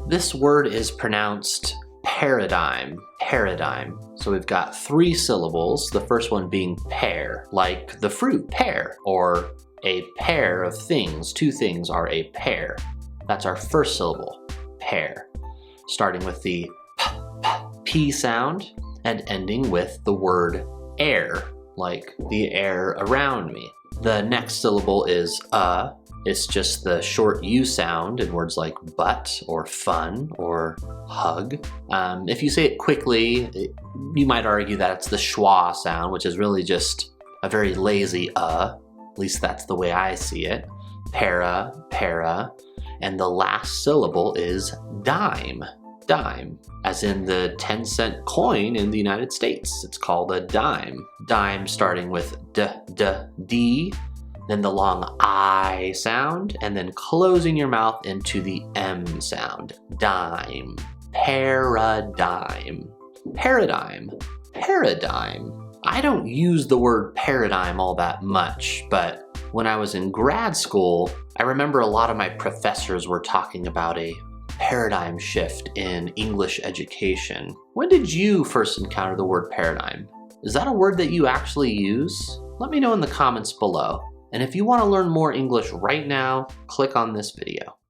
This word is pronounced paradigm, paradigm. So we've got 3 syllables, the first one being pear, like the fruit pear, or a pair of things. 2 things are a pair. That's our first syllable, pear. Starting with the P sound and ending with the word air, like the air around me. The next syllable is It's just the short U sound in words like butt or fun or hug. If you say it quickly, you might argue that it's the schwa sound, which is really just a very lazy at least that's the way I see it. Para, para, and the last syllable is dime, dime, as in the 10-cent coin in the United States. It's called a dime. Dime starting with D, then the long I sound, and then closing your mouth into the M sound. Dime, paradigm, paradigm, paradigm. I don't use the word paradigm all that much, but when I was in grad school, I remember a lot of my professors were talking about a paradigm shift in English education. When did you first encounter the word paradigm? Is that a word that you actually use? Let me know in the comments below. And if you want to learn more English right now, click on this video.